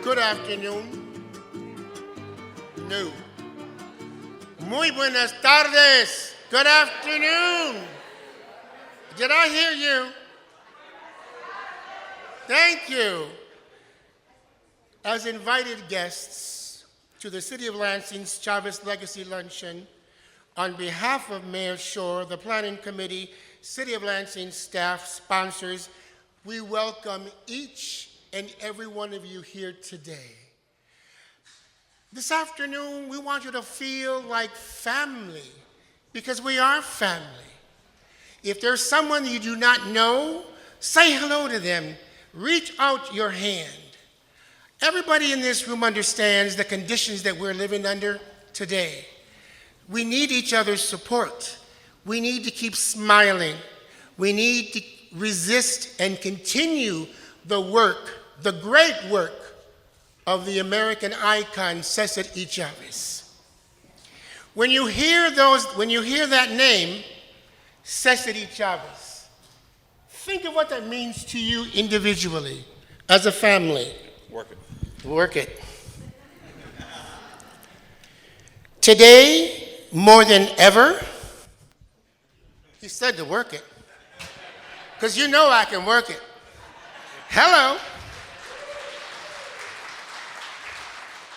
Good afternoon. No. Muy buenas tardes. Good afternoon. Did I hear you? Thank you. As invited guests to the City of Lansing's Chavez Legacy Luncheon, on behalf of Mayor Shore, the Planning Committee, City of Lansing staff, sponsors, we welcome each and every one of you here today. This afternoon, we want you to feel like family, because we are family. If there's someone you do not know, say hello to them. Reach out your hand. Everybody in this room understands the conditions that we're living under today. We need each other's support. We need to keep smiling. We need to resist and continue the work, the great work of the American icon Cesar Chavez. When you hear that name, Cesar Chavez, think of what that means to you individually, as a family. Work it. Work it. Today, more than ever, he said to work it, because you know I can work it. Hello.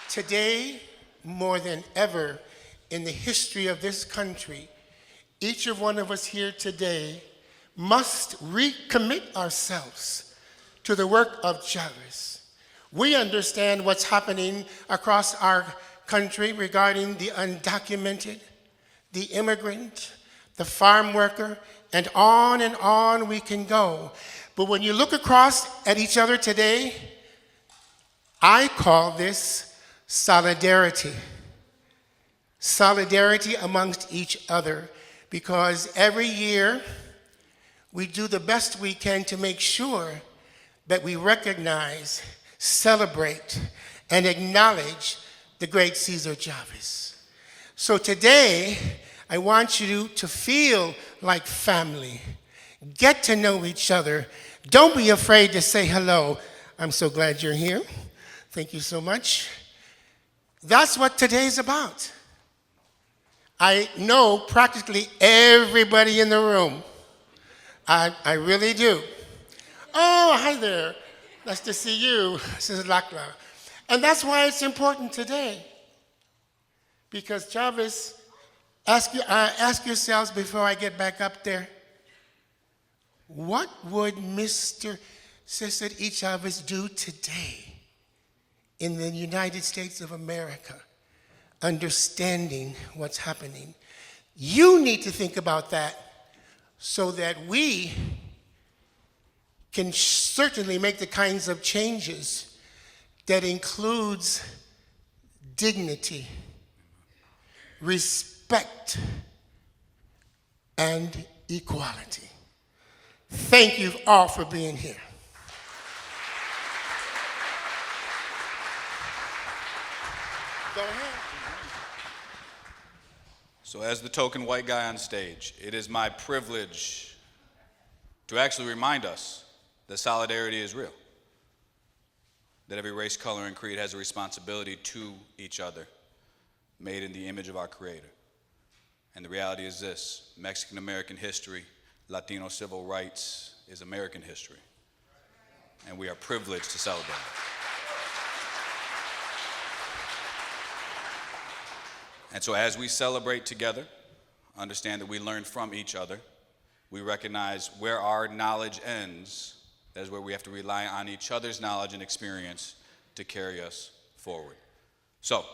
Today, more than ever in the history of this country, each of one of us here today must recommit ourselves to the work of Chavez. We understand what's happening across our country regarding the undocumented, the immigrant, the farm worker, and on we can go. But when you look across at each other today, I call this solidarity. Solidarity amongst each other, because every year we do the best we can to make sure that we recognize, celebrate, and acknowledge the great Cesar Chavez. So today, I want you to feel like family. Get to know each other. Don't be afraid to say hello. I'm so glad you're here. Thank you so much. That's what today's about. I know practically everybody in the room. I really do. Oh, hi there. Nice to see you, Mrs. Lakla. And that's why it's important today. Because Chavez, ask yourselves before I get back up there, what would Mr. Cesar Chavez do today in the United States of America, understanding what's happening? You need to think about that so that we can certainly make the kinds of changes that includes dignity, respect, and equality. Thank you all for being here. Go ahead. So as the token white guy on stage, it is my privilege to actually remind us that solidarity is real, that every race, color, and creed has a responsibility to each other, made in the image of our Creator. And the reality is this: Mexican-American history, Latino civil rights is American history, and we are privileged to celebrate it. And so as we celebrate together, understand that we learn from each other. We recognize where our knowledge ends. That is where we have to rely on each other's knowledge and experience to carry us forward. So,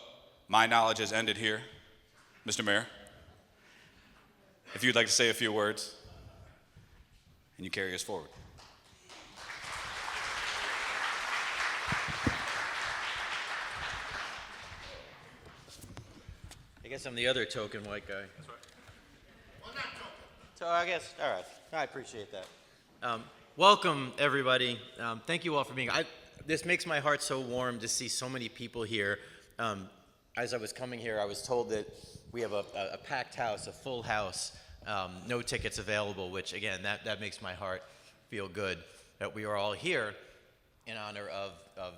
my knowledge has ended here. Mr. Mayor, if you'd like to say a few words, and you carry us forward. I guess I'm the other token white guy. That's right. Well, not token. So I guess, all right, I appreciate that. Welcome, everybody. Thank you all for being here. This makes my heart so warm to see so many people here. As I was coming here, I was told that we have a packed house, a full house, no tickets available, which, again, that makes my heart feel good, that we are all here in honor of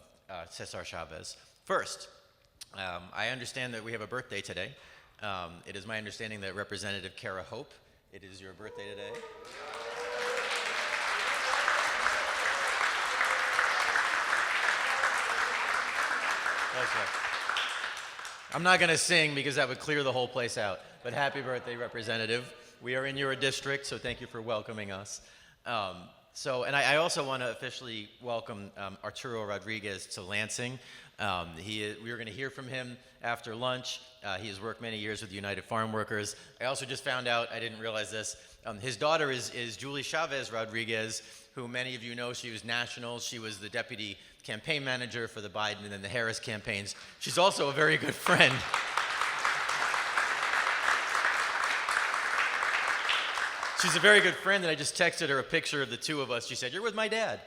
Cesar Chavez. First, I understand that we have a birthday today. It is my understanding that Representative Kara Hope, it is your birthday today. Okay. I'm not going to sing because that would clear the whole place out, but happy birthday, Representative. We are in your district, so thank you for welcoming us. I also want to officially welcome Arturo Rodriguez to Lansing. We are going to hear from him after lunch. He has worked many years with the United Farm Workers. I also just found out, I didn't realize this, his daughter is Julie Chavez Rodriguez, who many of you know. She was national. She was the deputy campaign manager for the Biden and then the Harris campaigns. She's also a very good friend. She's a very good friend, and I just texted her a picture of the two of us. She said, "You're with my dad."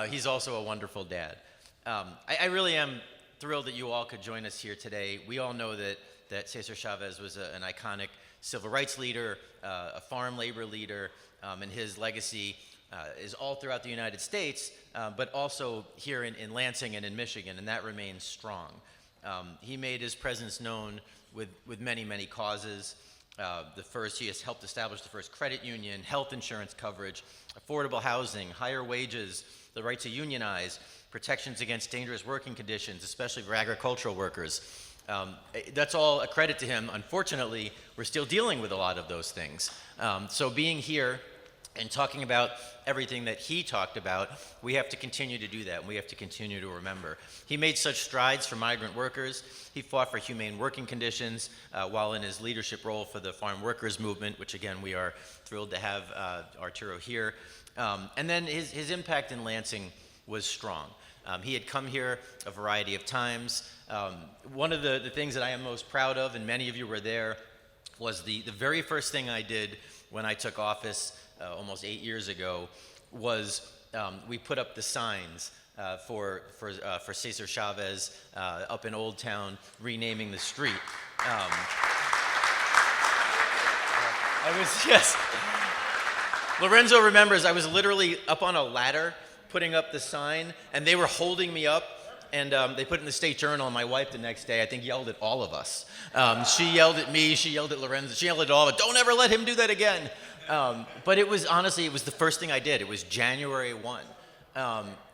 He's also a wonderful dad. I really am thrilled that you all could join us here today. We all know that Cesar Chavez was an iconic civil rights leader, a farm labor leader, and his legacy is all throughout the United States, but also here in Lansing and in Michigan, and that remains strong. He made his presence known with many, many causes. He has helped establish the first credit union, health insurance coverage, affordable housing, higher wages, the right to unionize, protections against dangerous working conditions, especially for agricultural workers. That's all a credit to him. Unfortunately, we're still dealing with a lot of those things. So being here and talking about everything that he talked about, we have to continue to do that, and we have to continue to remember. He made such strides for migrant workers. He fought for humane working conditions while in his leadership role for the farm workers movement, which again, we are thrilled to have Arturo here. And then his impact in Lansing was strong. He had come here a variety of times. One of the things that I am most proud of, and many of you were there, was the very first thing I did when I took office almost 8 years ago was we put up the signs for Cesar Chavez up in Old Town, renaming the street. Lorenzo remembers I was literally up on a ladder putting up the sign, and they were holding me up, and they put it in the State Journal, and my wife the next day, I think, yelled at all of us. She yelled at me, she yelled at Lorenzo, she yelled at all of us, "Don't ever let him do that again." But it was, honestly, it was the first thing I did. It was January 1.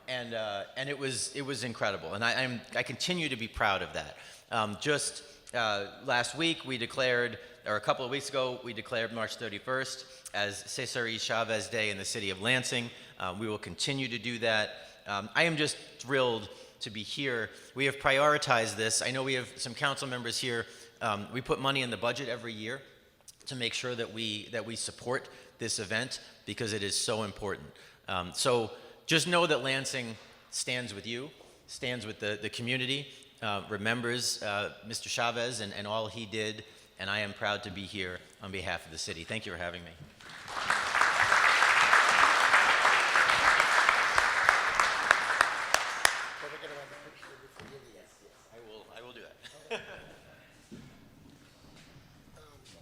And it was incredible. And I continue to be proud of that. Just last week, a couple of weeks ago, we declared March 31st as Cesar Chavez Day in the city of Lansing. We will continue to do that. I am just thrilled to be here. We have prioritized this. I know we have some council members here. We put money in the budget every year to make sure that we support this event because it is so important. So just know that Lansing stands with you, stands with the community, remembers Mr. Chavez and all he did, and I am proud to be here on behalf of the city. Thank you for having me. I will do that.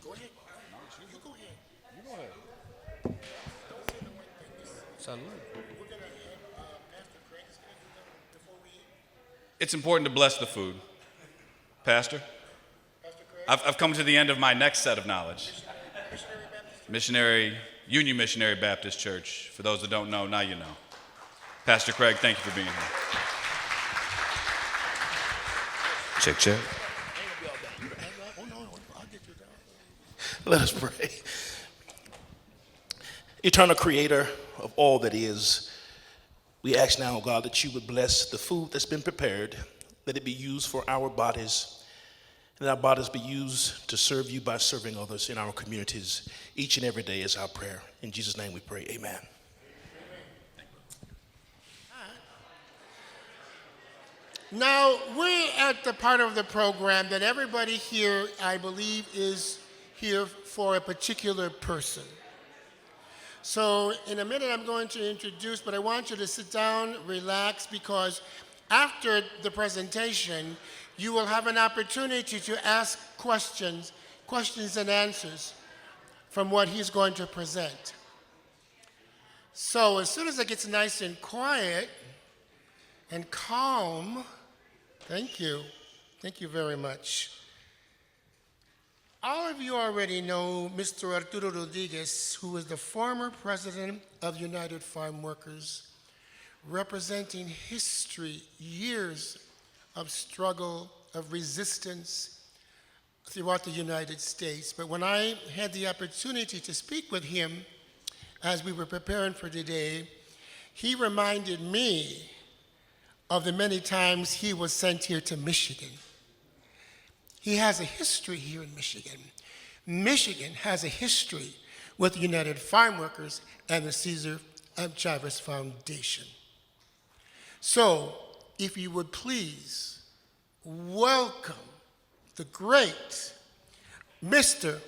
Go ahead. You go ahead. You go ahead. Salud. We're going to have Pastor Craig is going to do that before we eat. It's important to bless the food. Pastor, Pastor Craig? I've come to the end of my next set of knowledge. Union Missionary Baptist Church. For those that don't know, now you know. Pastor Craig, thank you for being here. Check, check. Oh, no, I'll get you down. Let us pray. Eternal Creator of all that is, we ask now, God, that you would bless the food that's been prepared, that it be used for our bodies, and our bodies be used to serve you by serving others in our communities each and every day is our prayer. In Jesus' name we pray, amen. Now, we're at the part of the program that everybody here, I believe, is here for a particular person. So in a minute, I'm going to introduce, but I want you to sit down, relax, because after the presentation, you will have an opportunity to ask questions and answers from what he's going to present. So as soon as it gets nice and quiet, and calm. Thank you. Thank you very much. All of you already know Mr. Arturo Rodriguez, who is the former president of United Farm Workers, representing history, years of struggle, of resistance throughout the United States. But when I had the opportunity to speak with him as we were preparing for today, he reminded me of the many times he was sent here to Michigan. He has a history here in Michigan. Michigan has a history with United Farm Workers and the Cesar Chavez Foundation. So, if you would please welcome the great Mr.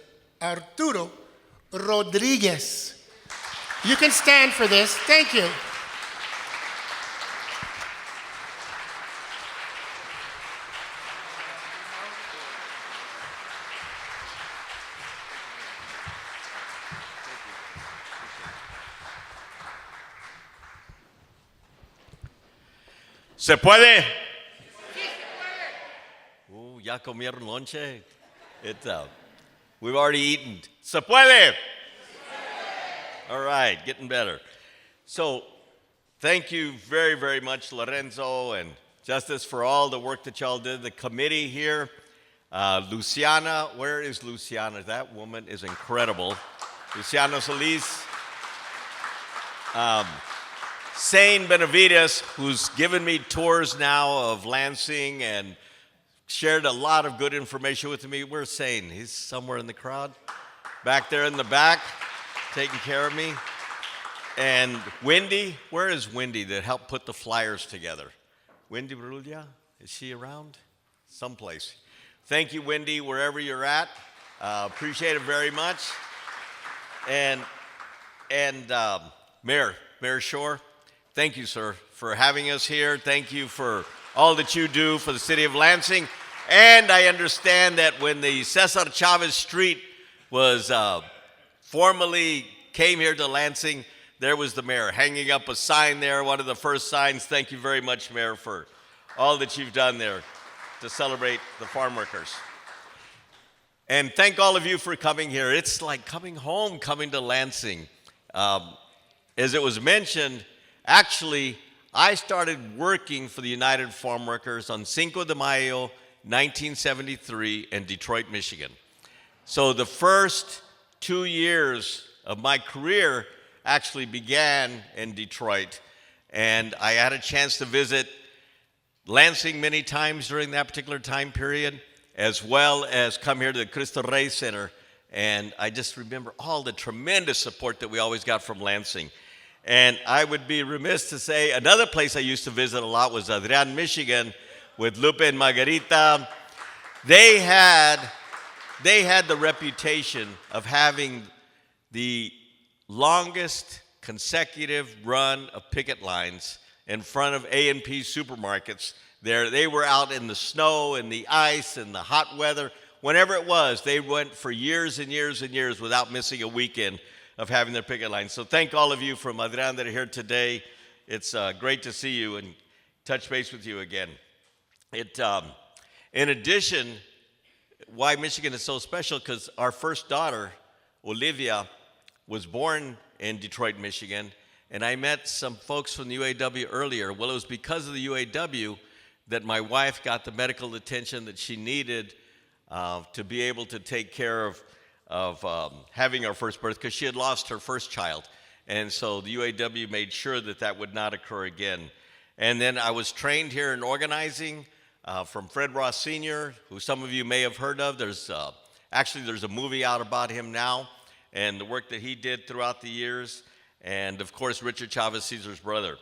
Arturo Rodriguez. You can stand for this. Thank you. ¿Se puede? ¿Ya comieron lonche? We've already eaten. ¿Se puede? All right, getting better. So, thank you very, very much, Lorenzo and Justice, for all the work that y'all did. The committee here, Luciana, where is Luciana? That woman is incredible. Luciana Solis. Sane Benavides, who's given me tours now of Lansing and shared a lot of good information with me. Where's Sane? He's somewhere in the crowd. Back there in the back, taking care of me. And Wendy, where is Wendy that helped put the flyers together? Wendy Bruglia, is she around? Someplace. Thank you, Wendy, wherever you're at. Appreciate it very much. And Mayor Shore, thank you, sir, for having us here. Thank you for all that you do for the city of Lansing. And I understand that when the Cesar Chavez Street was formally came here to Lansing, there was the mayor hanging up a sign there, one of the first signs. Thank you very much, Mayor, for all that you've done there to celebrate the farm workers. And thank all of you for coming here. It's like coming home, coming to Lansing. As it was mentioned, actually, I started working for the United Farm Workers on Cinco de Mayo, 1973 in Detroit, Michigan. So the first 2 years of my career actually began in Detroit. And I had a chance to visit Lansing many times during that particular time period, as well as come here to the Cristo Rey Center. And I just remember all the tremendous support that we always got from Lansing. And I would be remiss to say another place I used to visit a lot was Adrian, Michigan, with Lupe and Margarita. They had the reputation of having the longest consecutive run of picket lines in front of A&P supermarkets. They were out in the snow and the ice and the hot weather. Whenever it was, they went for years and years and years without missing a weekend of having their picket lines. So thank all of you from Adrian that are here today. It's great to see you and touch base with you again. In addition, why Michigan is so special, because our first daughter, Olivia, was born in Detroit, Michigan, and I met some folks from the UAW earlier. Well, it was because of the UAW that my wife got the medical attention that she needed to be able to take care of having our first birth, because she had lost her first child. And so the UAW made sure that that would not occur again. And then I was trained here in organizing from Fred Ross Sr., who some of you may have heard of. There's a movie out about him now and the work that he did throughout the years. And of course, Richard Chavez, Cesar's brother.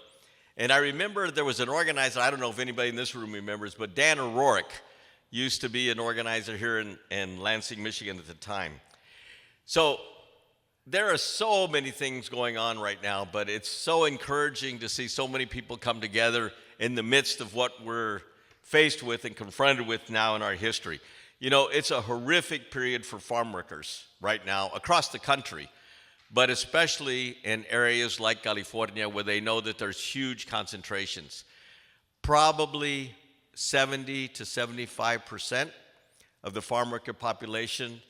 And I remember there was an organizer, I don't know if anybody in this room remembers, but Dan O'Rourke used to be an organizer here in Lansing, Michigan at the time. So there are so many things going on right now, but it's so encouraging to see so many people come together in the midst of what we're faced with and confronted with now in our history. You know, it's a horrific period for farm workers right now across the country, but especially in areas like California where they know that there's huge concentrations. probably 70 to 75% of the farm worker population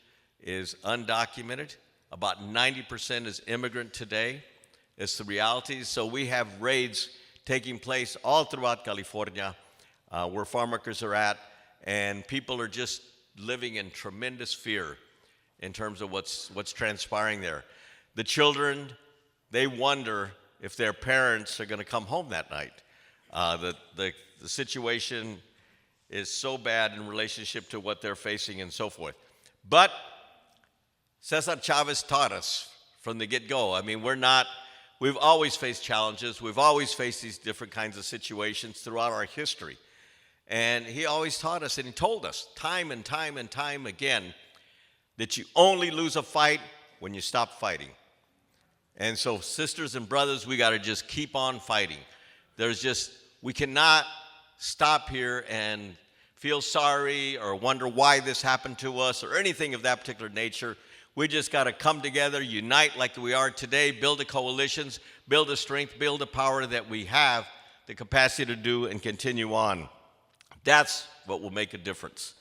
is undocumented. About 90% is immigrant today. It's the reality. So we have raids taking place all throughout California where farm workers are at, and people are just living in tremendous fear in terms of what's transpiring there. The children, they wonder if their parents are going to come home that night. The situation is so bad in relationship to what they're facing and so forth. But Cesar Chavez taught us from the get-go. I mean, we've always faced challenges. We've always faced these different kinds of situations throughout our history. And he always taught us, and he told us time and time and time again that you only lose a fight when you stop fighting. And so, sisters and brothers, we got to just keep on fighting. We cannot stop here and feel sorry or wonder why this happened to us or anything of that particular nature. We just got to come together, unite like we are today, build the coalitions, build the strength, build the power that we have the capacity to do and continue on. That's what will make a difference.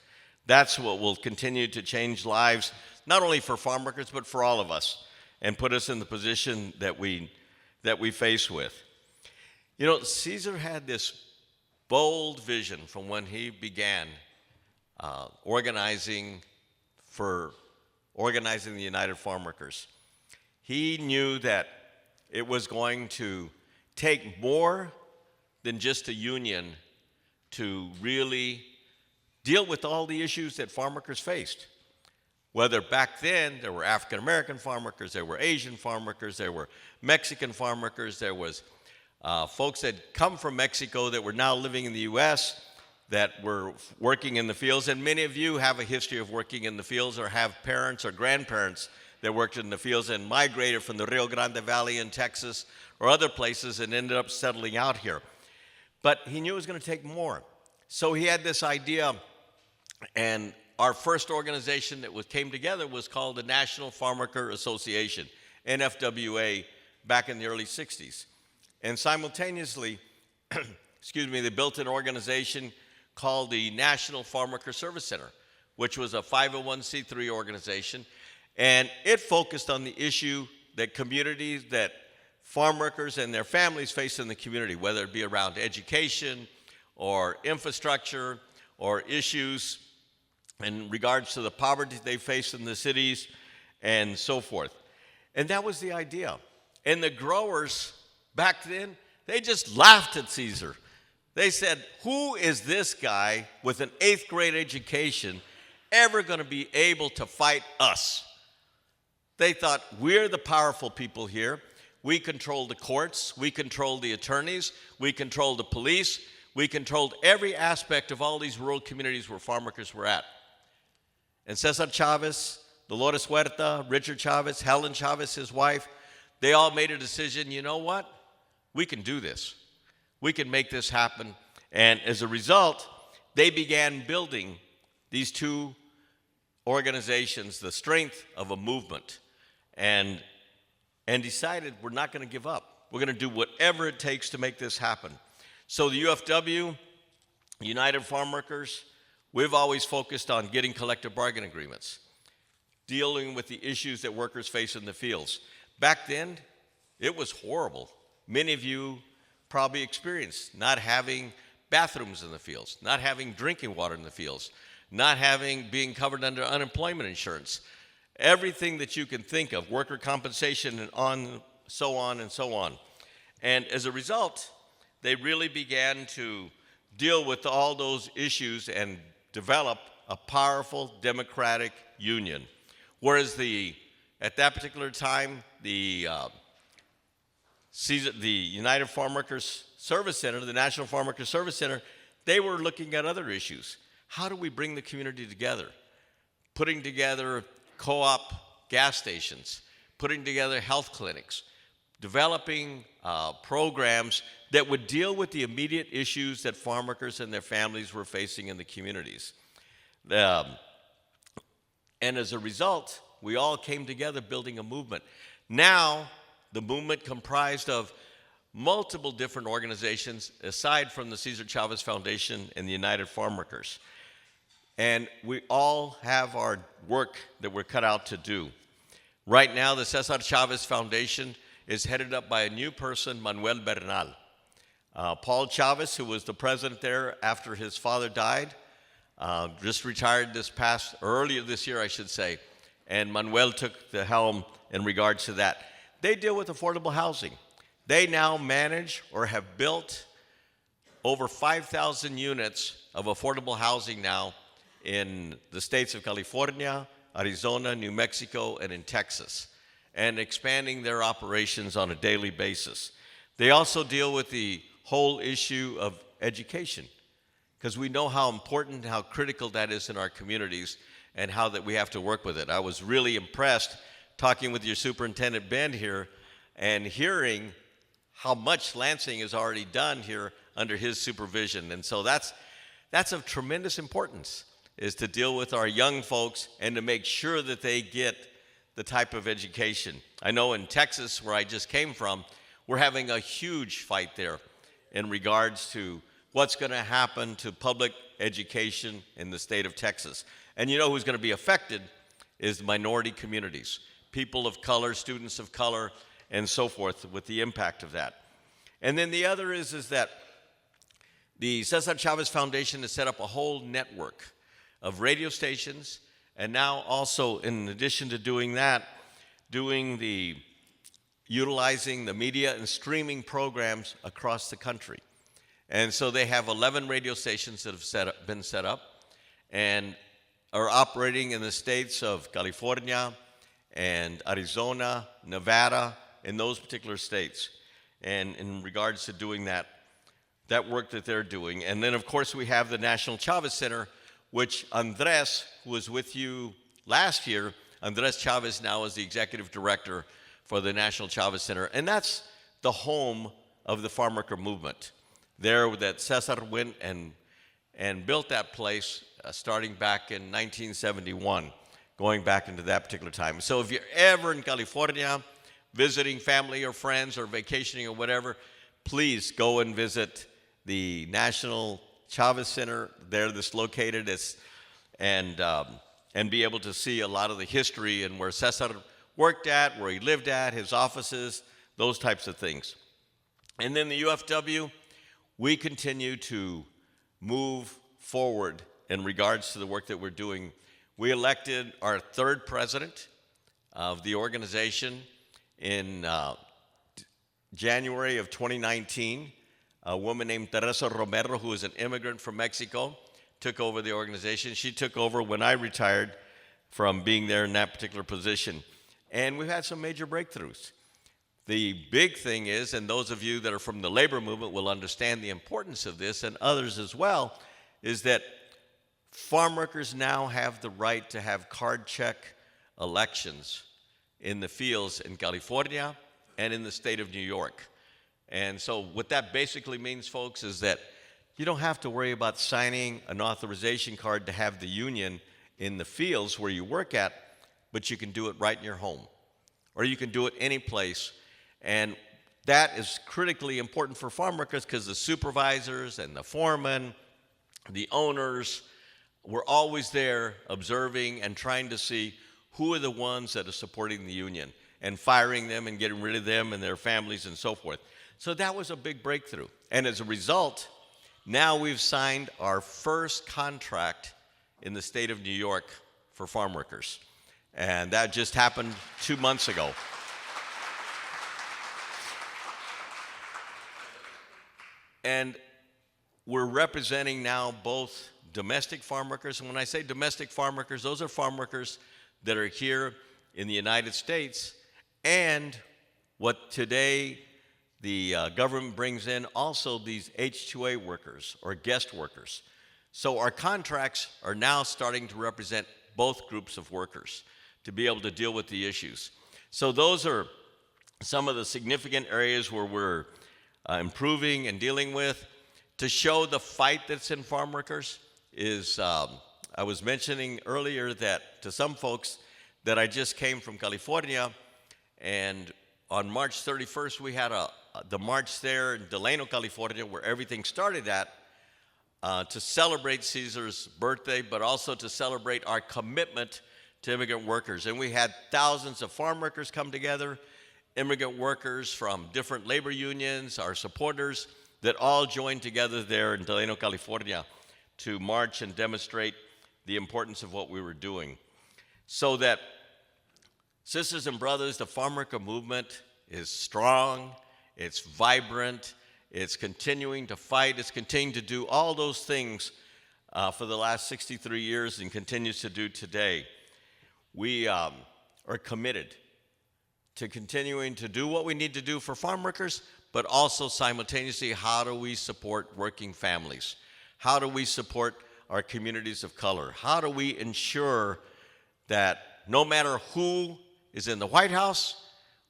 That's what will continue to change lives, not only for farm workers, but for all of us, and put us in the position that we face with. You know, Cesar had this bold vision from when he began organizing the United Farm Workers. He knew that it was going to take more than just a union to really deal with all the issues that farm workers faced. Whether back then there were African American farm workers, there were Asian farm workers, there were Mexican farm workers, there was folks that come from Mexico that were now living in the U.S. that were working in the fields, and many of you have a history of working in the fields or have parents or grandparents that worked in the fields and migrated from the Rio Grande Valley in Texas or other places and ended up settling out here. But he knew it was going to take more. So he had this idea, and our first organization that came together was called the National Farm Worker Association, NFWA, back in the early 60s. And simultaneously, they built an organization called the National Farm Worker Service Center, which was a 501c3 organization, and it focused on the issue that communities, that farm workers and their families face in the community, whether it be around education or infrastructure or issues in regards to the poverty they face in the cities and so forth. And that was the idea. And the growers back then, they just laughed at Cesar. They said, who is this guy with an 8th grade education ever going to be able to fight us? They thought, we're the powerful people here. We control the courts. We control the attorneys. We control the police. We controlled every aspect of all these rural communities where farm workers were at. And Cesar Chavez, Dolores Huerta, Richard Chavez, Helen Chavez, his wife, they all made a decision, you know what? We can do this. We can make this happen. And as a result, they began building these two organizations, the strength of a movement, and decided we're not going to give up. We're going to do whatever it takes to make this happen. So the UFW, United Farm Workers, we've always focused on getting collective bargaining agreements, dealing with the issues that workers face in the fields. Back then, it was horrible. Many of you probably experienced not having bathrooms in the fields, not having drinking water in the fields, not being covered under unemployment insurance. Everything that you can think of, worker compensation and so on and so on. And as a result, they really began to deal with all those issues and develop a powerful democratic union. Whereas at that particular time, the United Farm Workers Service Center, the National Farm Workers Service Center, they were looking at other issues. How do we bring the community together? Putting together co-op gas stations, putting together health clinics, developing programs that would deal with the immediate issues that farm workers and their families were facing in the communities. And as a result, we all came together building a movement. Now, the movement comprised of multiple different organizations aside from the Cesar Chavez Foundation and the United Farm Workers. And we all have our work that we're cut out to do. Right now, the Cesar Chavez Foundation is headed up by a new person, Manuel Bernal. Paul Chavez, who was the president there after his father died, just retired earlier this year, I should say, and Manuel took the helm in regards to that. They deal with affordable housing. They now manage or have built over 5,000 units of affordable housing now in the states of California, Arizona, New Mexico, and in Texas, and expanding their operations on a daily basis. They also deal with the whole issue of education, because we know how important, how critical that is in our communities, and how that we have to work with it. I was really impressed talking with your superintendent, Ben, here, and hearing how much Lansing has already done here under his supervision. And so that's of tremendous importance, is to deal with our young folks and to make sure that they get the type of education. I know in Texas, where I just came from, we're having a huge fight there in regards to what's going to happen to public education in the state of Texas. And you know who's going to be affected is minority communities, people of color, students of color, and so forth, with the impact of that. And then the other is that the Cesar Chavez Foundation has set up a whole network of radio stations, and now also, in addition to doing that, utilizing the media and streaming programs across the country. And so they have 11 radio stations that have been set up and are operating in the states of California and Arizona, Nevada, in those particular states. And in regards to doing that work that they're doing. And then, of course, we have the National Chavez Center, which Andres, who was with you last year, Andres Chavez now is the executive director for the National Chavez Center. And that's the home of the farm worker movement. There that Cesar went and built that place starting back in 1971, going back into that particular time. So if you're ever in California, visiting family or friends or vacationing or whatever, please go and visit the National Chavez Center there that's located, and be able to see a lot of the history and where Cesar worked at, where he lived at, his offices, those types of things. And then the UFW, we continue to move forward in regards to the work that we're doing. We elected our third president of the organization in January of 2019. A woman named Teresa Romero, who is an immigrant from Mexico, took over the organization. She took over when I retired from being there in that particular position. And we've had some major breakthroughs. The big thing is, and those of you that are from the labor movement will understand the importance of this, and others as well, is that farm workers now have the right to have card check elections in the fields in California and in the state of New York. And so what that basically means, folks, is that you don't have to worry about signing an authorization card to have the union in the fields where you work at, but you can do it right in your home, or you can do it any place. And that is critically important for farm workers, because the supervisors and the foremen, the owners, we're always there observing and trying to see who are the ones that are supporting the union and firing them and getting rid of them and their families and so forth. So that was a big breakthrough. And as a result, now we've signed our first contract in the state of New York for farm workers. And that just happened 2 months ago. And we're representing now both domestic farm workers. And when I say domestic farm workers, those are farm workers that are here in the United States, and what today the government brings in also these H-2A workers or guest workers. So our contracts are now starting to represent both groups of workers to be able to deal with the issues. So those are some of the significant areas where we're improving and dealing with. To show the fight that's in farm workers is, I was mentioning earlier that to some folks that I just came from California, and on March 31st we had the march there in Delano, California, where everything started at, to celebrate Cesar's birthday, but also to celebrate our commitment to immigrant workers. And we had thousands of farm workers come together, immigrant workers from different labor unions, our supporters, that all joined together there in Delano, California to march and demonstrate the importance of what we were doing. So that, sisters and brothers, the farm worker movement is strong, it's vibrant, it's continuing to fight, it's continuing to do all those things for the last 63 years and continues to do today. We are committed to continuing to do what we need to do for farm workers, but also simultaneously, how do we support working families? How do we support our communities of color? How do we ensure that no matter who is in the White House,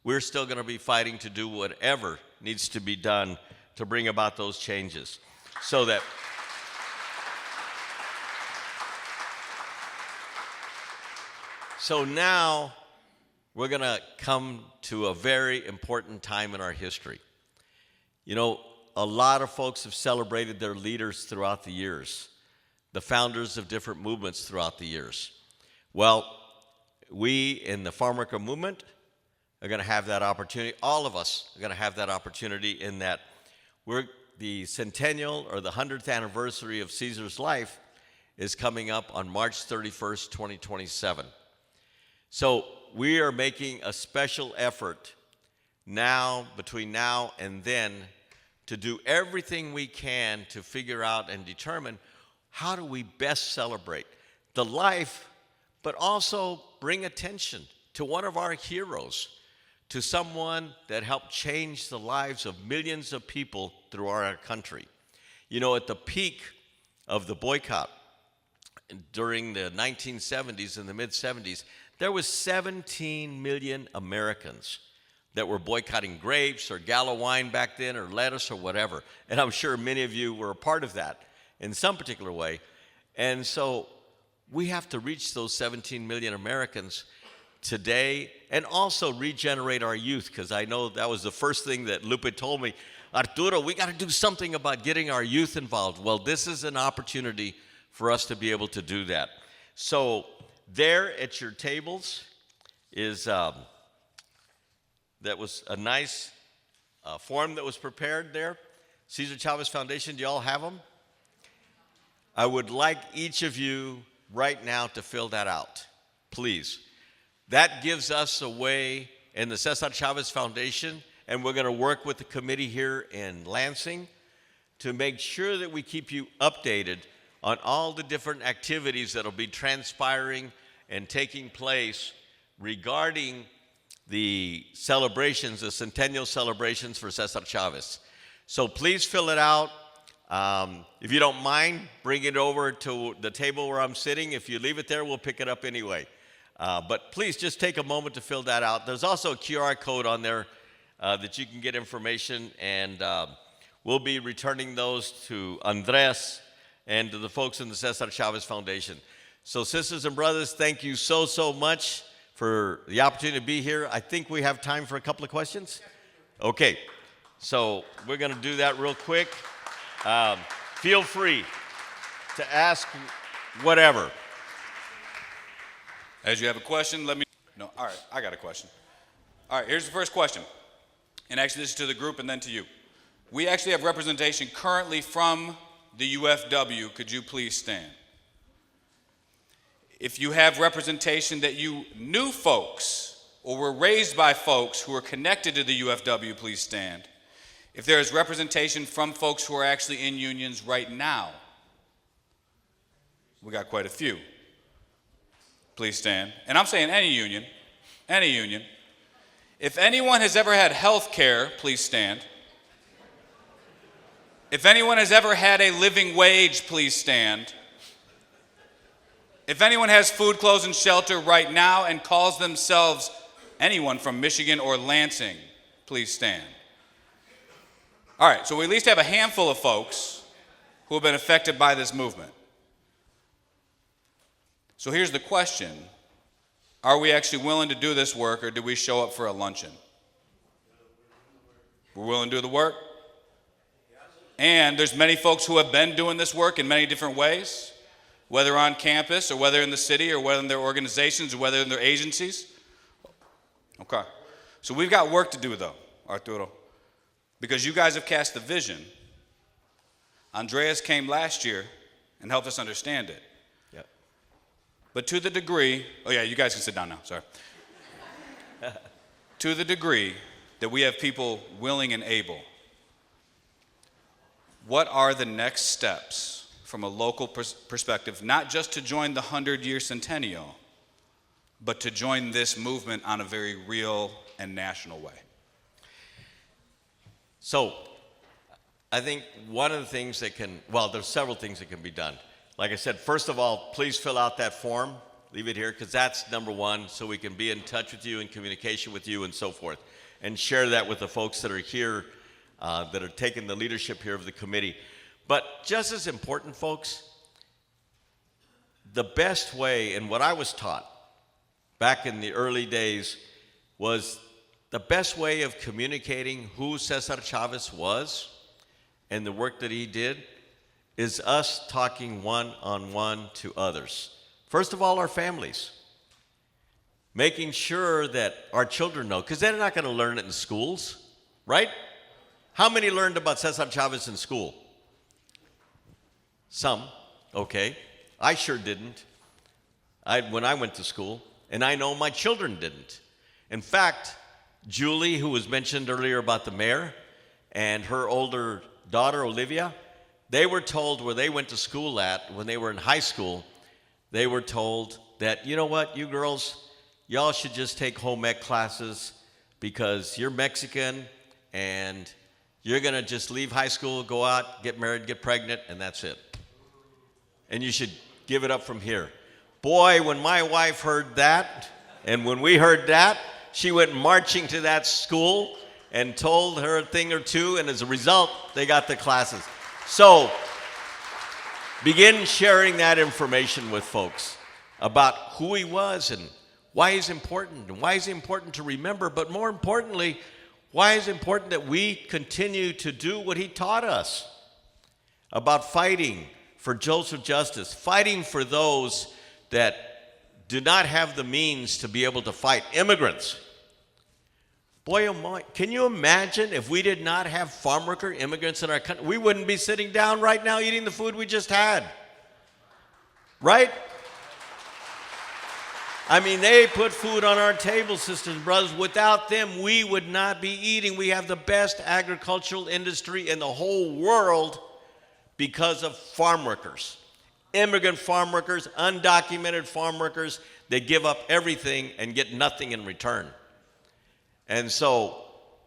we're still going to be fighting to do whatever needs to be done to bring about those changes? So now we're going to come to a very important time in our history. You know, a lot of folks have celebrated their leaders throughout the years, the founders of different movements throughout the years. Well, we in the farm worker movement are going to have that opportunity. All of us are going to have that opportunity in that the centennial or the 100th anniversary of Cesar's life is coming up on March 31st, 2027. So we are making a special effort now, between now and then, to do everything we can to figure out and determine how do we best celebrate the life, but also bring attention to one of our heroes, to someone that helped change the lives of millions of people through our country. You know, at the peak of the boycott during the 1970s and the mid-70s, there was 17 million Americans that were boycotting grapes or Gallo wine back then or lettuce or whatever. And I'm sure many of you were a part of that in some particular way. And so we have to reach those 17 million Americans today and also regenerate our youth, because I know that was the first thing that Lupe told me. Arturo, we got to do something about getting our youth involved. Well, this is an opportunity for us to be able to do that. So there at your tables is, that was a nice form that was prepared there. Cesar Chavez Foundation, do you all have them? I would like each of you right now to fill that out, please. That gives us a way in the Cesar Chavez Foundation, and we're going to work with the committee here in Lansing to make sure that we keep you updated on all the different activities that will be transpiring and taking place regarding the celebrations, the centennial celebrations for Cesar Chavez. So please fill it out. If you don't mind, bring it over to the table where I'm sitting. If you leave it there, we'll pick it up anyway. But please just take a moment to fill that out. There's also a QR code on there that you can get information, and we'll be returning those to Andres and to the folks in the Cesar Chavez Foundation. So sisters and brothers, thank you so, so much for the opportunity to be here. I think we have time for a couple of questions. Okay, so we're going to do that real quick. Feel free to ask whatever. As you have a question, let me know. All right, I got a question. All right, here's the first question. And actually, this is to the group and then to you. We actually have representation currently from the UFW. Could you please stand? If you have representation that you knew folks or were raised by folks who are connected to the UFW, please stand. If there is representation from folks who are actually in unions right now, we got quite a few. Please stand. And I'm saying any union, any union. If anyone has ever had health care, please stand. If anyone has ever had a living wage, please stand. If anyone has food, clothes, and shelter right now and calls themselves anyone from Michigan or Lansing, please stand. All right, so we at least have a handful of folks who have been affected by this movement. So here's the question. Are we actually willing to do this work, or do we show up for a luncheon? We're willing to do the work. And there's many folks who have been doing this work in many different ways, whether on campus or whether in the city or whether in their organizations or whether in their agencies. Okay. So we've got work to do, though, Arturo, because you guys have cast the vision. Andreas came last year and helped us understand it. Yep. But to the degree, oh yeah, you guys can sit down now, sorry. To the degree that we have people willing and able, what are the next steps from a local perspective, not just to join the 100-year centennial, but to join this movement on a very real and national way? So, I think one of the things that can, well, there's several things that can be done. Like I said, first of all, please fill out that form, leave it here, because that's number one, so we can be in touch with you, in communication with you, and so forth. And share that with the folks that are here, that are taking the leadership here of the committee. But just as important, folks, the best way, and what I was taught back in the early days, was the best way of communicating who Cesar Chavez was and the work that he did is us talking one-on-one to others. First of all, our families. Making sure that our children know, because they're not going to learn it in schools, right? How many learned about Cesar Chavez in school? Some, okay. I sure didn't when I went to school, and I know my children didn't. In fact, Julie, who was mentioned earlier about the mayor, and her older daughter, Olivia, they were told where they went to school at, when they were in high school, they were told that, you know what, you girls, y'all should just take home ec classes because you're Mexican and you're going to just leave high school, go out, get married, get pregnant, and that's it. And you should give it up from here. Boy, when my wife heard that, and when we heard that, she went marching to that school and told her a thing or two, and as a result, they got the classes. So, begin sharing that information with folks about who he was and why he's important, and why he's important to remember, but more importantly, why it's important that we continue to do what he taught us about fighting for social justice, fighting for those that do not have the means to be able to fight. Immigrants. Boy, oh my, can you imagine if we did not have farm worker immigrants in our country? We wouldn't be sitting down right now eating the food we just had. Right? I mean, they put food on our table, sisters and brothers. Without them, we would not be eating. We have the best agricultural industry in the whole world because of farm workers. Immigrant farm workers, undocumented farm workers, they give up everything and get nothing in return. And so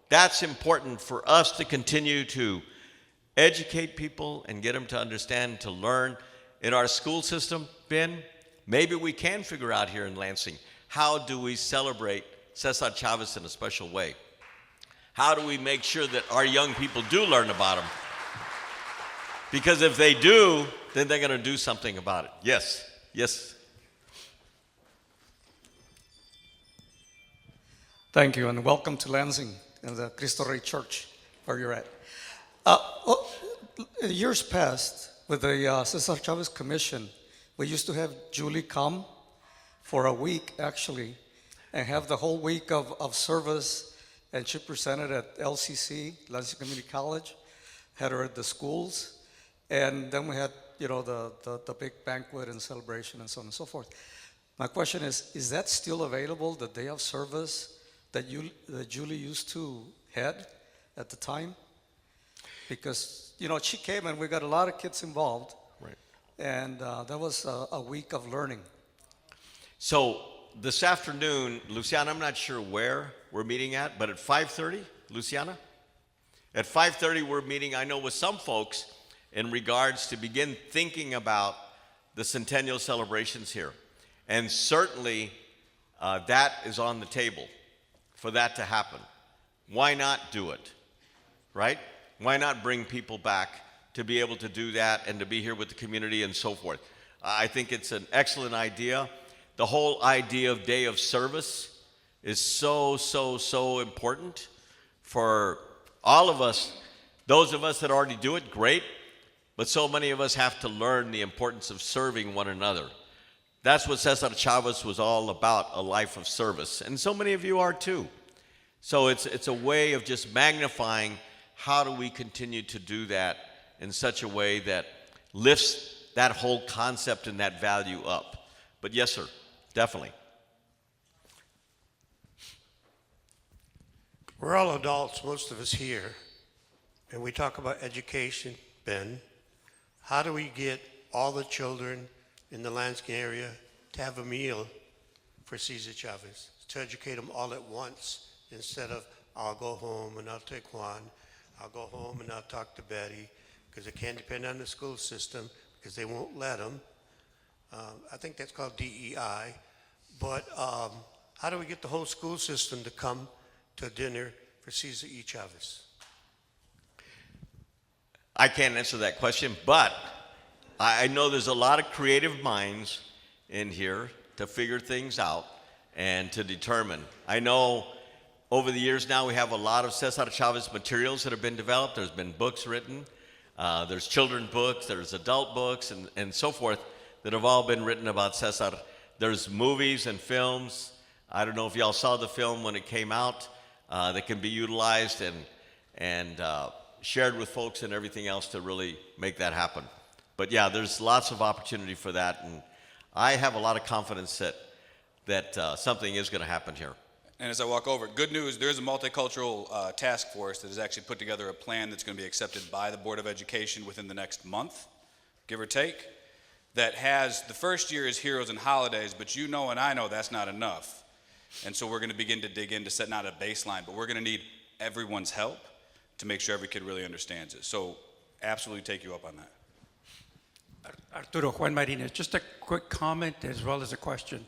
that's important for us to continue to educate people and get them to understand, to learn. In our school system, Ben, maybe we can figure out here in Lansing, how do we celebrate Cesar Chavez in a special way? How do we make sure that our young people do learn about him? Because if they do, then they're going to do something about it. Yes, yes. Thank you, and welcome to Lansing and the Cristo Rey Church, where you're at. Years past, with the Cesar Chavez Commission, we used to have Julie come for a week, actually, and have the whole week of service, and she presented at LCC, Lansing Community College, had her at the schools, and then we had, you know, the big banquet and celebration and so on and so forth. My question is that still available, the day of service that Julie used to head at the time? Because, you know, she came and we got a lot of kids involved. Right. And that was a week of learning. So this afternoon, Luciana, I'm not sure where we're meeting at, but at 5:30, Luciana? At 5:30, we're meeting, I know, with some folks in regards to begin thinking about the centennial celebrations here. And certainly that is on the table for that to happen. Why not do it, right? Why not bring people back to be able to do that and to be here with the community and so forth? I think it's an excellent idea. The whole idea of day of service is so important for All of us, those of us that already do it, great, but so many of us have to learn the importance of serving one another. That's what Cesar Chavez was all about, a life of service. And so many of you are too. So it's a way of just magnifying how do we continue to do that in such a way that lifts that whole concept and that value up. But yes, sir, definitely. We're all adults, most of us here, and we talk about education, Ben. How do we get all the children in the Lansing area to have a meal for Cesar Chavez, to educate them all at once instead of I'll go home and I'll take Juan, I'll go home and I'll talk to Betty, because they can't depend on the school system because they won't let them. I think that's called DEI. But how do we get the whole school system to come to dinner for Cesar E. Chavez? I can't answer that question, but I know there's a lot of creative minds in here to figure things out and to determine. I know over the years now we have a lot of Cesar Chavez materials that have been developed. There's been books written. There's children's books, there's adult books, and so forth that have all been written about Cesar. There's movies and films. I don't know if y'all saw the film when it came out that can be utilized and shared with folks and everything else to really make that happen. But yeah, there's lots of opportunity for that, and I have a lot of confidence that something is going to happen here. And as I walk over, good news, there's a multicultural task force that has actually put together a plan that's going to be accepted by the Board of Education within the next month, give or take, that has, the first year is Heroes and Holidays, but you know and I know that's not enough. And so we're going to begin to dig into set not a baseline, but we're going to need everyone's help to make sure every kid really understands it. So absolutely take you up on that. Arturo, Juan Martinez, just a quick comment as well as a question.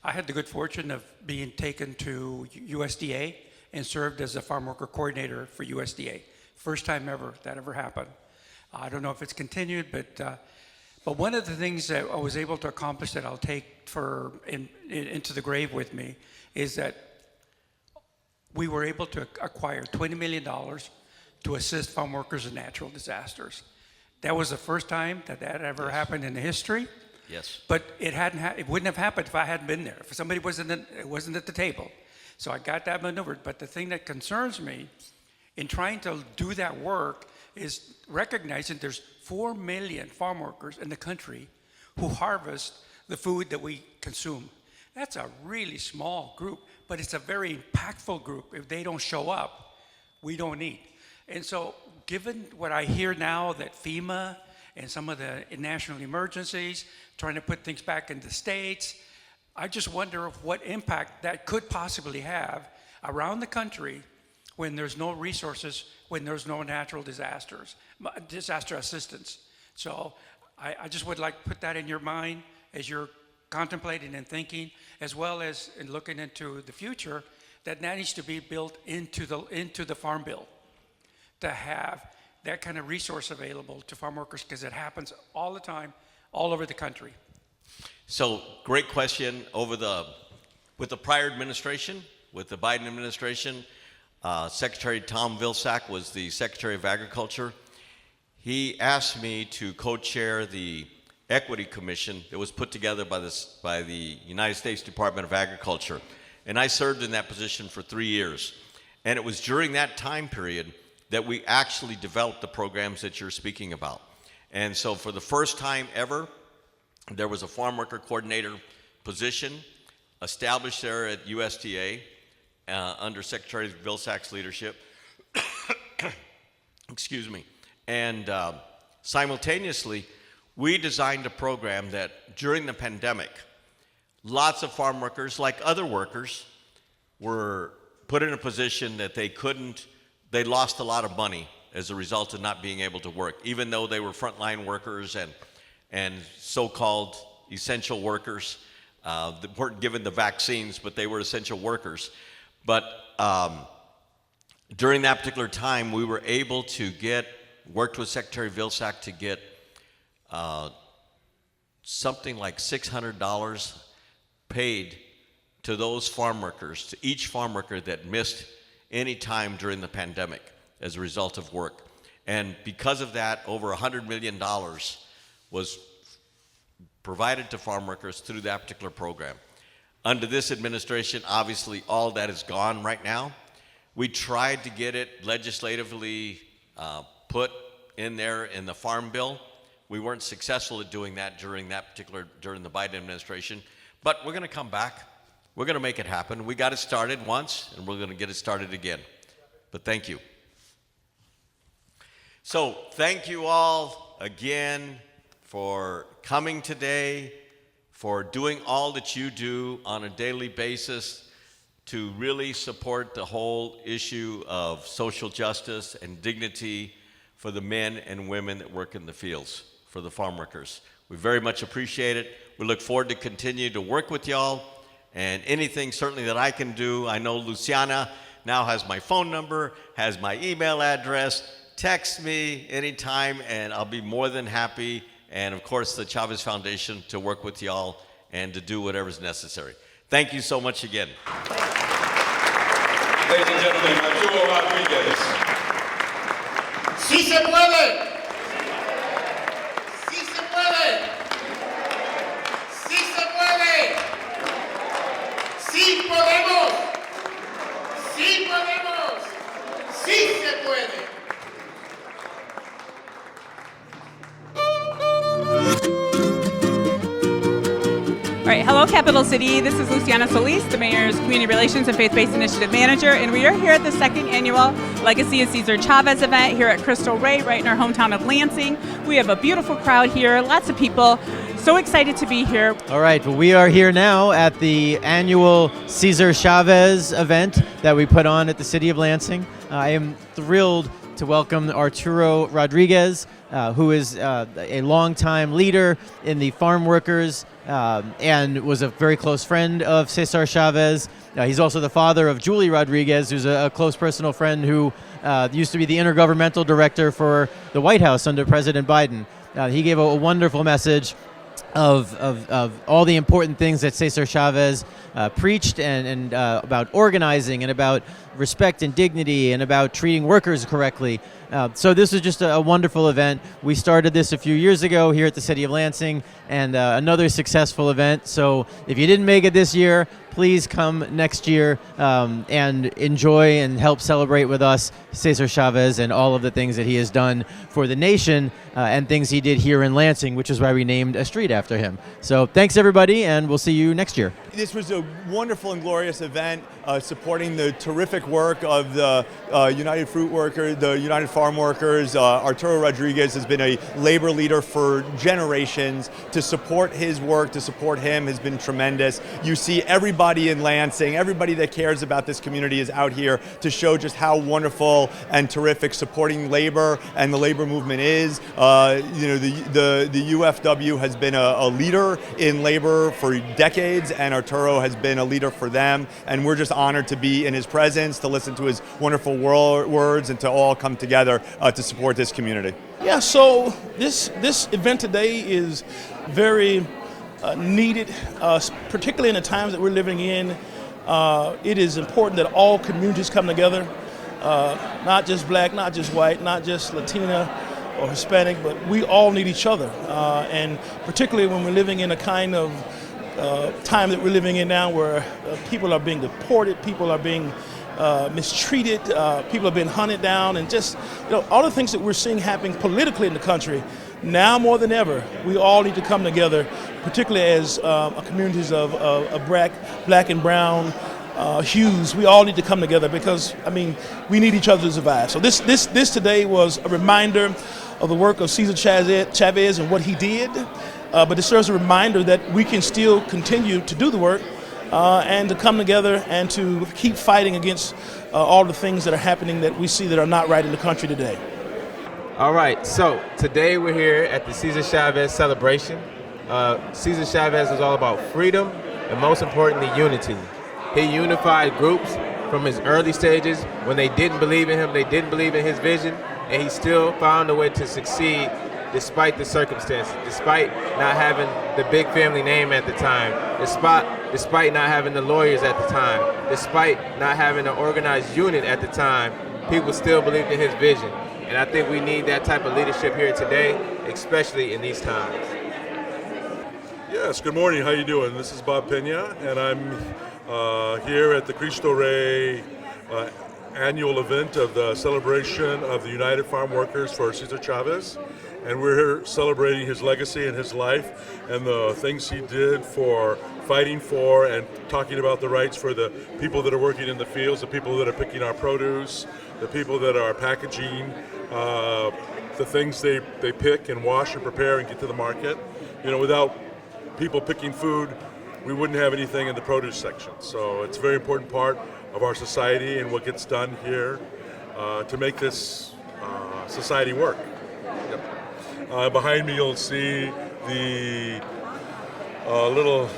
I had the good fortune of being taken to USDA and served as a farm worker coordinator for USDA. First time ever that ever happened. I don't know if it's continued, but one of the things that I was able to accomplish that I'll take into the grave with me is that we were able to acquire $20 million to assist farm workers in natural disasters. That was the first time that ever happened in the history. Yes. But it wouldn't have happened if I hadn't been there. If somebody wasn't at the table. So I got that maneuvered. But the thing that concerns me in trying to do that work is recognizing there's 4 million farm workers in the country who harvest the food that we consume. That's a really small group, but it's a very impactful group. If they don't show up, we don't eat. And so given what I hear now that FEMA and some of the national emergencies, trying to put things back in the states, I just wonder what impact that could possibly have around the country when there's no resources, when there's no natural disaster assistance. So I just would like to put that in your mind as you're contemplating and thinking, as well as in looking into the future, that needs to be built into the Farm Bill to have that kind of resource available to farm workers, because it happens all the time, all over the country. So great question. With the prior administration, with the Biden administration, Secretary Tom Vilsack was the Secretary of Agriculture. He asked me to co-chair the Equity Commission that was put together by the United States Department of Agriculture. And I served in that position for 3 years. And it was during that time period that we actually developed the programs that you're speaking about. And so for the first time ever, there was a farm worker coordinator position established there at USDA under Secretary Vilsack's leadership. Excuse me. And simultaneously, we designed a program that during the pandemic, lots of farm workers, like other workers, were put in a position that they lost a lot of money as a result of not being able to work, even though they were frontline workers and so-called essential workers that weren't given the vaccines, but they were essential workers. But during that particular time, we were able to worked with Secretary Vilsack to get something like $600 paid to those farm workers, to each farm worker that missed any time during the pandemic. as a result of work. And because of that, over $100 million was provided to farm workers through that particular program. Under this administration, obviously, all that is gone right now. We tried to get it legislatively put in there in the Farm Bill. We weren't successful at doing that during the Biden administration, but we're going to come back. We're going to make it happen. We got it started once, and we're going to get it started again. But thank you. So thank you all again for coming today, for doing all that you do on a daily basis to really support the whole issue of social justice and dignity for the men and women that work in the fields, for the farm workers. We very much appreciate it. We look forward to continue to work with y'all, and anything certainly that I can do. I know Luciana now has my phone number, has my email address. Text me anytime, and I'll be more than happy, and of course the Chavez Foundation, to work with y'all and to do whatever's necessary. Thank you so much again. Ladies and gentlemen, Arturo Rodriguez. Sí se puede. Sí se puede. Sí se puede. Sí podemos. Sí podemos. Sí se puede. All right, hello Capital City. This is Luciana Solis, the Mayor's Community Relations and Faith-Based Initiative Manager, and we are here at the second annual Legacy of Cesar Chavez event here at Cristo Rey, right in our hometown of Lansing. We have a beautiful crowd here, lots of people. So excited to be here. All right, well, we are here now at the annual Cesar Chavez event that we put on at the City of Lansing. I am thrilled to welcome Arturo Rodriguez, who is a longtime leader in the farm workers and was a very close friend of Cesar Chavez. He's also the father of Julie Rodriguez, who's a close personal friend who used to be the intergovernmental director for the White House under President Biden. He gave a wonderful message of all the important things that Cesar Chavez preached and about organizing and about respect and dignity and about treating workers correctly. So this is just a wonderful event. We started this a few years ago here at the City of Lansing, and another successful event. So if you didn't make it this year, please come next year and enjoy and help celebrate with us Cesar Chavez and all of the things that he has done for the nation and things he did here in Lansing, which is why we named a street after him. So thanks, everybody, and we'll see you next year. This was a wonderful and glorious event supporting the terrific work of the United Fruit Workers, the United Farm Workers. Arturo Rodriguez has been a labor leader for generations. To support his work, to support him has been tremendous. You see everybody in Lansing, everybody that cares about this community is out here to show just how wonderful and terrific supporting labor and the labor movement is. The UFW has been a leader in labor for decades, and Arturo has been a leader for them, and we're just honored to be in his presence, to listen to his wonderful words, and to all come together to support this community. Yeah, so this event today is very needed, particularly in the times that we're living in. It is important that all communities come together, not just black, not just white, not just Latina or Hispanic, but we all need each other. And particularly when we're living in a kind of time that we're living in now, where people are being deported, people are being mistreated, people are being hunted down, and just all the things that we're seeing happening politically in the country. Now more than ever, we all need to come together, particularly as communities of black and brown hues. We all need to come together because, we need each other to survive. So this today was a reminder of the work of Cesar Chavez and what he did, but it serves a reminder that we can still continue to do the work and to come together and to keep fighting against all the things that are happening that we see that are not right in the country today. All right, so today we're here at the Cesar Chavez celebration. Cesar Chavez was all about freedom and, most importantly, unity. He unified groups from his early stages when they didn't believe in him, they didn't believe in his vision, and he still found a way to succeed despite the circumstances, despite not having the big family name at the time, despite not having the lawyers at the time, despite not having an organized unit at the time. people still believed in his vision. And I think we need that type of leadership here today, especially in these times. Yes, good morning. How you doing? This is Bob Pena, and I'm here at the Cristo Rey annual event of the celebration of the United Farm Workers for Cesar Chavez. And we're here celebrating his legacy and his life and the things he did for fighting for and talking about the rights for the people that are working in the fields, the people that are picking our produce, the people that are packaging the things they pick and wash and prepare and get to the market. You know, without people picking food, we wouldn't have anything in the produce section. So it's a very important part of our society and what gets done here to make this society work. Yep. Behind me you'll see the little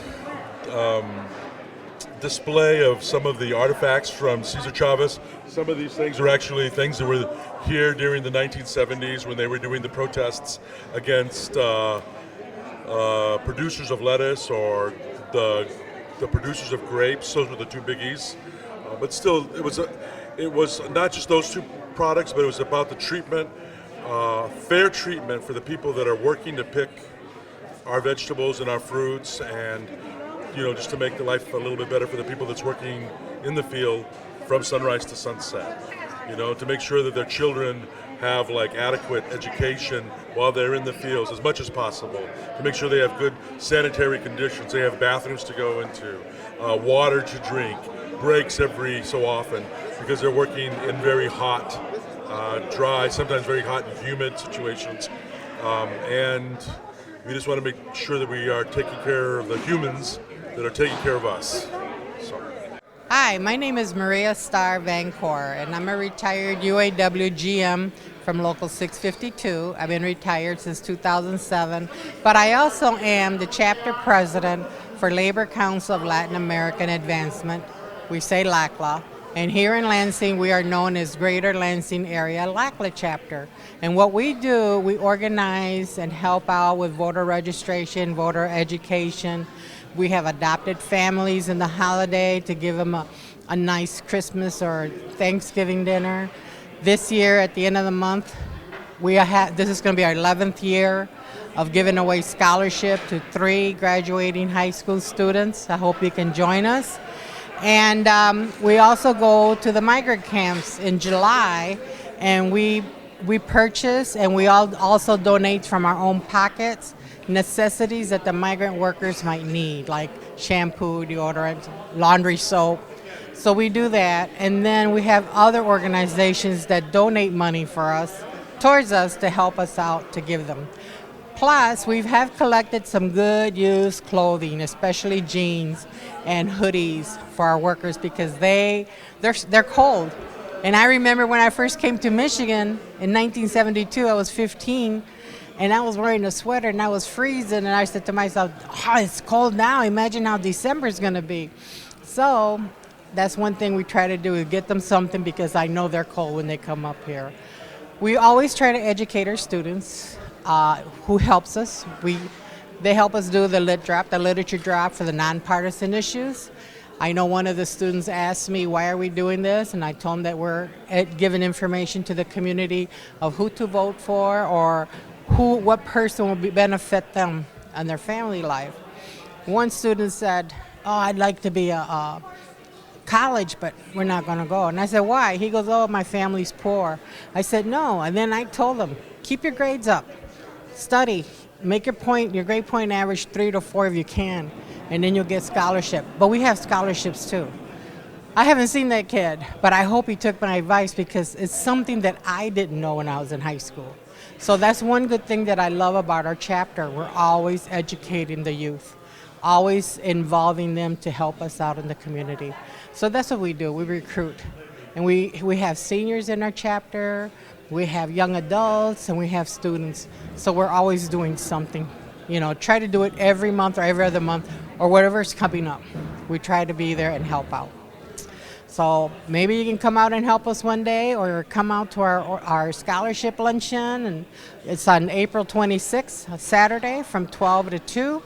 display of some of the artifacts from Cesar Chavez. Some of these things are actually things that were here during the 1970s when they were doing the protests against producers of lettuce or the producers of grapes. Those were the two biggies. But still, it was not just those two products, but it was about the treatment, fair treatment for the people that are working to pick our vegetables and our fruits, and just to make the life a little bit better for the people that's working in the field from sunrise to sunset. To make sure that their children have adequate education while they're in the fields as much as possible, to make sure they have good sanitary conditions, they have bathrooms to go into, water to drink, breaks every so often, because they're working in very hot, dry, sometimes very hot and humid situations. And we just want to make sure that we are taking care of the humans that are taking care of us. Hi, my name is Maria Starr Vancor, and I'm a retired UAW GM from Local 652. I've been retired since 2007, but I also am the chapter president for Labor Council of Latin American Advancement. We say LACLA. And here in Lansing, we are known as Greater Lansing Area LACLA Chapter. And what we do, we organize and help out with voter registration, voter education. We have adopted families in the holiday to give them a nice Christmas or Thanksgiving dinner. This year, at the end of the month, this is going to be our 11th year of giving away scholarship to 3 graduating high school students. I hope you can join us. And we also go to the migrant camps in July, and we purchase and we also donate from our own pockets necessities that the migrant workers might need, like shampoo, deodorant, laundry soap. So we do that, and then we have other organizations that donate money towards us to help us out to give them. Plus, we have collected some good used clothing, especially jeans and hoodies for our workers, because they're cold. And I remember when I first came to Michigan in 1972, I was 15, and I was wearing a sweater and I was freezing, and I said to myself, oh, it's cold now, imagine how December is going to be. So that's one thing we try to do, is get them something, because I know they're cold when they come up here. We always try to educate our students who helps us. They help us do the literature drop for the nonpartisan issues. I know one of the students asked me, why are we doing this? And I told them that we're giving information to the community of who to vote for, or what person will benefit them and their family life. One student said, oh, I'd like to be a college, but we're not going to go. And I said, why? He goes, oh, my family's poor. I said, no. And then I told him, keep your grades up. Study, make your grade point average 3 to 4 if you can, and then you'll get scholarship. But we have scholarships too. I haven't seen that kid, but I hope he took my advice, because it's something that I didn't know when I was in high school. So that's one good thing that I love about our chapter. We're always educating the youth, always involving them to help us out in the community. So that's what we do. We recruit. And we have seniors in our chapter. We have young adults, and we have students. So we're always doing something. Try to do it every month or every other month, or whatever's coming up. We try to be there and help out. So maybe you can come out and help us one day, or come out to our scholarship luncheon. And it's on April 26th, a Saturday, from 12 to 2.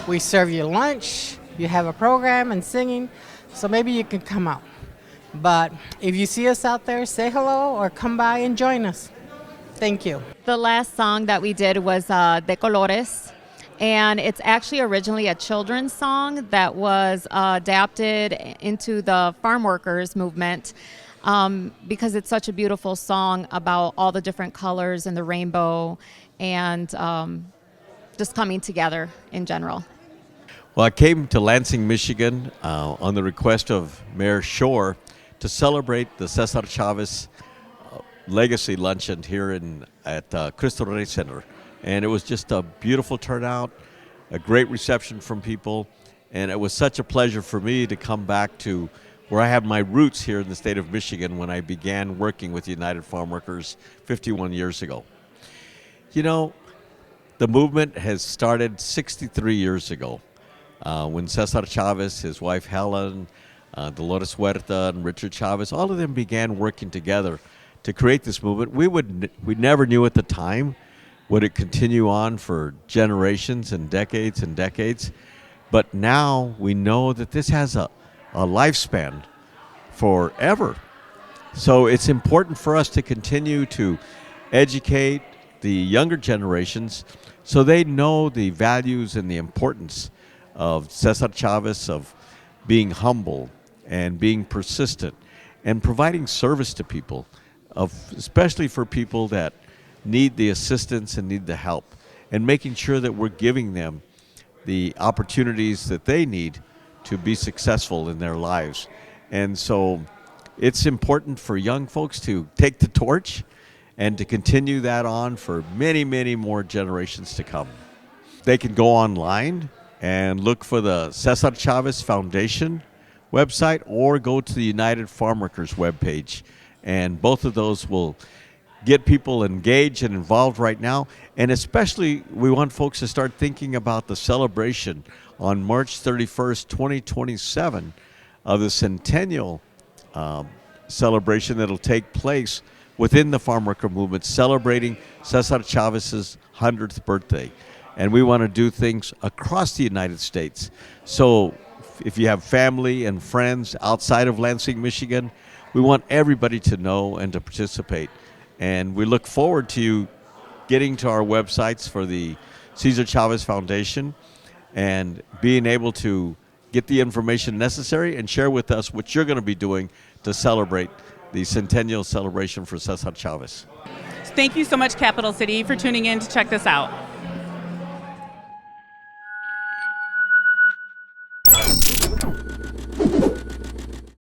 We serve you lunch. You have a program and singing. So maybe you can come out. But if you see us out there, say hello or come by and join us. Thank you. The last song that we did was De Colores, and it's actually originally a children's song that was adapted into the farm workers movement because it's such a beautiful song about all the different colors and the rainbow and just coming together in general. Well, I came to Lansing, Michigan on the request of Mayor Shore to celebrate the Cesar Chavez Legacy Luncheon here at Cristo Rey Center. And it was just a beautiful turnout, a great reception from people, and it was such a pleasure for me to come back to where I have my roots here in the state of Michigan when I began working with the United Farm Workers 51 years ago. You know, the movement has started 63 years ago when Cesar Chavez, his wife Helen, Dolores Huerta, and Richard Chavez, all of them began working together to create this movement. We never knew at the time would it continue on for generations and decades, but now we know that this has a lifespan forever. So it's important for us to continue to educate the younger generations so they know the values and the importance of Cesar Chavez, of being humble and being persistent and providing service to people, especially for people that need the assistance and need the help, and making sure that we're giving them the opportunities that they need to be successful in their lives. And so it's important for young folks to take the torch and to continue that on for many, many more generations to come. They can go online and look for the Cesar Chavez Foundation website or go to the United Farm Workers webpage. And both of those will get people engaged and involved right now. And especially, we want folks to start thinking about the celebration on March 31st, 2027 of the centennial celebration that'll take place within the farm worker movement, celebrating Cesar Chavez's 100th birthday. And we want to do things across the United States. So if you have family and friends outside of Lansing, Michigan, we want everybody to know and to participate. And we look forward to you getting to our websites for the Cesar Chavez Foundation and being able to get the information necessary and share with us what you're going to be doing to celebrate the centennial celebration for Cesar Chavez. Thank you so much, Capital City, for tuning in to check this out.